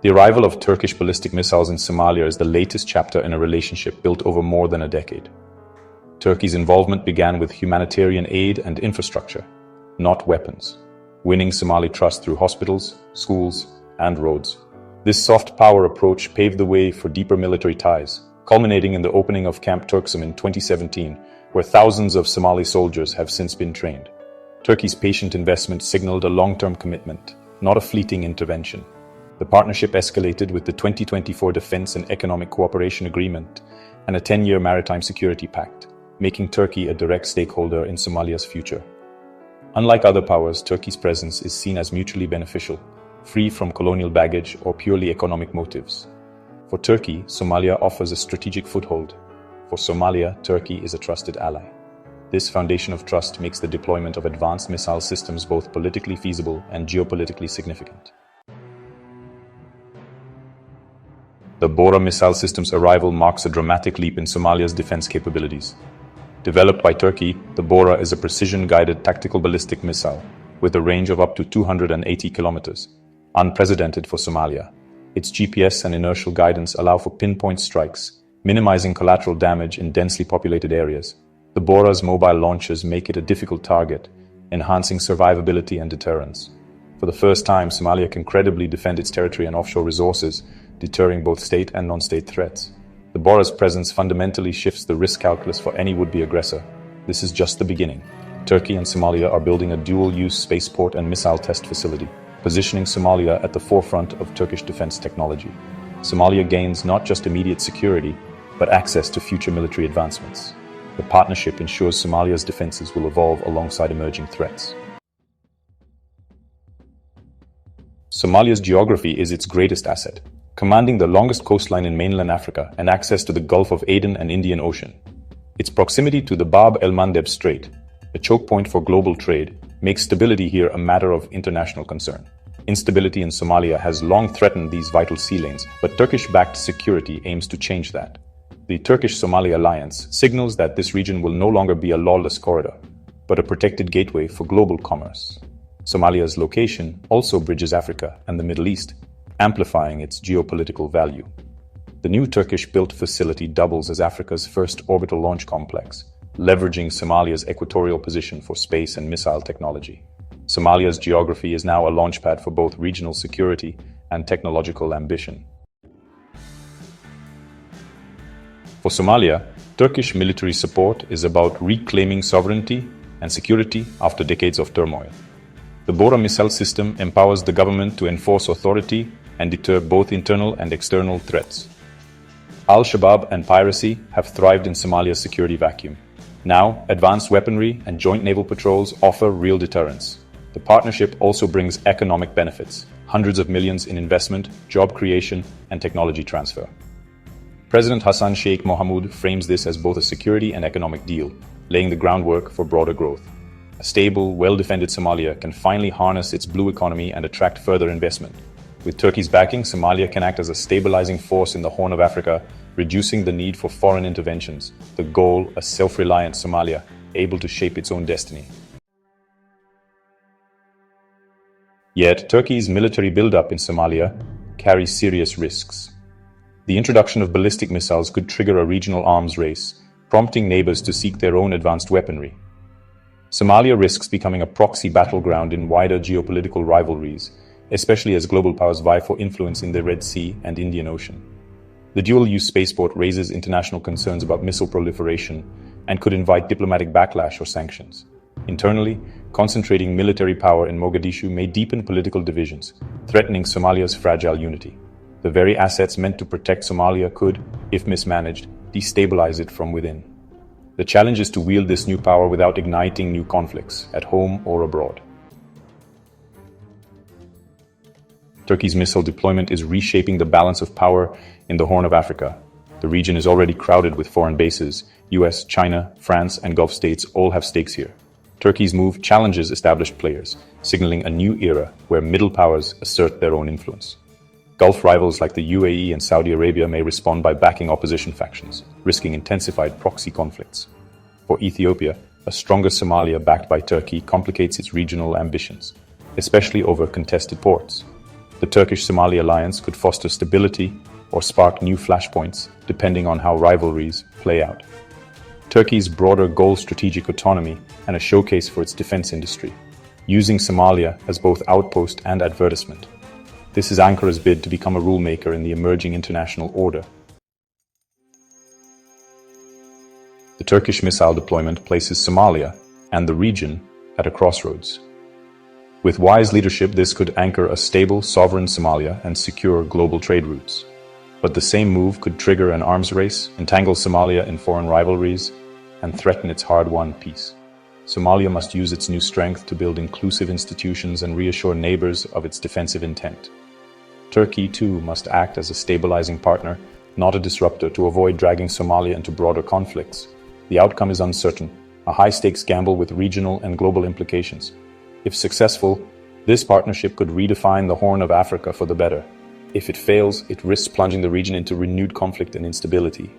The arrival of Turkish ballistic missiles in Somalia is the latest chapter in a relationship built over more than a decade. Turkey's involvement began with humanitarian aid and infrastructure, not weapons, winning Somali trust through hospitals, schools, and roads. This soft power approach paved the way for deeper military ties, culminating in the opening of Camp Turksum in 2017, where thousands of Somali soldiers have since been trained. Turkey's patient investment signaled a long-term commitment, not a fleeting intervention. The partnership escalated with the 2024 Defense and Economic Cooperation Agreement and a 10-year maritime security pact, making Turkey a direct stakeholder in Somalia's future. Unlike other powers, Turkey's presence is seen as mutually beneficial, free from colonial baggage or purely economic motives. For Turkey, Somalia offers a strategic foothold. For Somalia, Turkey is a trusted ally. This foundation of trust makes the deployment of advanced missile systems both politically feasible and geopolitically significant. The Bora missile system's arrival marks a dramatic leap in Somalia's defense capabilities. Developed by Turkey, the Bora is a precision-guided tactical ballistic missile with a range of up to 280 kilometers, unprecedented for Somalia. Its GPS and inertial guidance allow for pinpoint strikes, minimizing collateral damage in densely populated areas. The Bora's mobile launchers make it a difficult target, enhancing survivability and deterrence. For the first time, Somalia can credibly defend its territory and offshore resources, deterring both state and non-state threats. The Bora's presence fundamentally shifts the risk calculus for any would-be aggressor. This is just the beginning. Turkey and Somalia are building a dual-use spaceport and missile test facility, positioning Somalia at the forefront of Turkish defense technology. Somalia gains not just immediate security, but access to future military advancements. The partnership ensures Somalia's defenses will evolve alongside emerging threats. Somalia's geography is its greatest asset, commanding the longest coastline in mainland Africa and access to the Gulf of Aden and Indian Ocean. Its proximity to the Bab el-Mandeb Strait, a choke point for global trade, makes stability here a matter of international concern. Instability in Somalia has long threatened these vital sea lanes, but Turkish-backed security aims to change that. The Turkish-Somali alliance signals that this region will no longer be a lawless corridor, but a protected gateway for global commerce. Somalia's location also bridges Africa and the Middle East, amplifying its geopolitical value. The new Turkish-built facility doubles as Africa's first orbital launch complex, leveraging Somalia's equatorial position for space and missile technology. Somalia's geography is now a launchpad for both regional security and technological ambition. For Somalia, Turkish military support is about reclaiming sovereignty and security after decades of turmoil. The Bora missile system empowers the government to enforce authority and deter both internal and external threats. Al-Shabaab and piracy have thrived in Somalia's security vacuum. Now, advanced weaponry and joint naval patrols offer real deterrence. The partnership also brings economic benefits, hundreds of millions in investment, job creation, and technology transfer. President Hassan Sheikh Mohamud frames this as both a security and economic deal, laying the groundwork for broader growth. A stable, well-defended Somalia can finally harness its blue economy and attract further investment. With Turkey's backing, Somalia can act as a stabilizing force in the Horn of Africa, reducing the need for foreign interventions. The goal, a self-reliant Somalia, able to shape its own destiny. Yet, Turkey's military buildup in Somalia carries serious risks. The introduction of ballistic missiles could trigger a regional arms race, prompting neighbors to seek their own advanced weaponry. Somalia risks becoming a proxy battleground in wider geopolitical rivalries, especially as global powers vie for influence in the Red Sea and Indian Ocean. The dual-use spaceport raises international concerns about missile proliferation and could invite diplomatic backlash or sanctions. Internally, concentrating military power in Mogadishu may deepen political divisions, threatening Somalia's fragile unity. The very assets meant to protect Somalia could, if mismanaged, destabilize it from within. The challenge is to wield this new power without igniting new conflicts, at home or abroad. Turkey's missile deployment is reshaping the balance of power in the Horn of Africa. The region is already crowded with foreign bases. US, China, France, and Gulf states all have stakes here. Turkey's move challenges established players, signaling a new era where middle powers assert their own influence. Gulf rivals like the UAE and Saudi Arabia may respond by backing opposition factions, risking intensified proxy conflicts. For Ethiopia, a stronger Somalia backed by Turkey complicates its regional ambitions, especially over contested ports. The Turkish-Somali alliance could foster stability or spark new flashpoints, depending on how rivalries play out. Turkey's broader goal: strategic autonomy and a showcase for its defense industry, using Somalia as both outpost and advertisement. This is Ankara's bid to become a rulemaker in the emerging international order. The Turkish missile deployment places Somalia and the region at a crossroads. With wise leadership, this could anchor a stable, sovereign Somalia and secure global trade routes. But the same move could trigger an arms race, entangle Somalia in foreign rivalries, and threaten its hard-won peace. Somalia must use its new strength to build inclusive institutions and reassure neighbors of its defensive intent. Turkey, too, must act as a stabilizing partner, not a disruptor, to avoid dragging Somalia into broader conflicts. The outcome is uncertain, a high-stakes gamble with regional and global implications. If successful, this partnership could redefine the Horn of Africa for the better. If it fails, it risks plunging the region into renewed conflict and instability.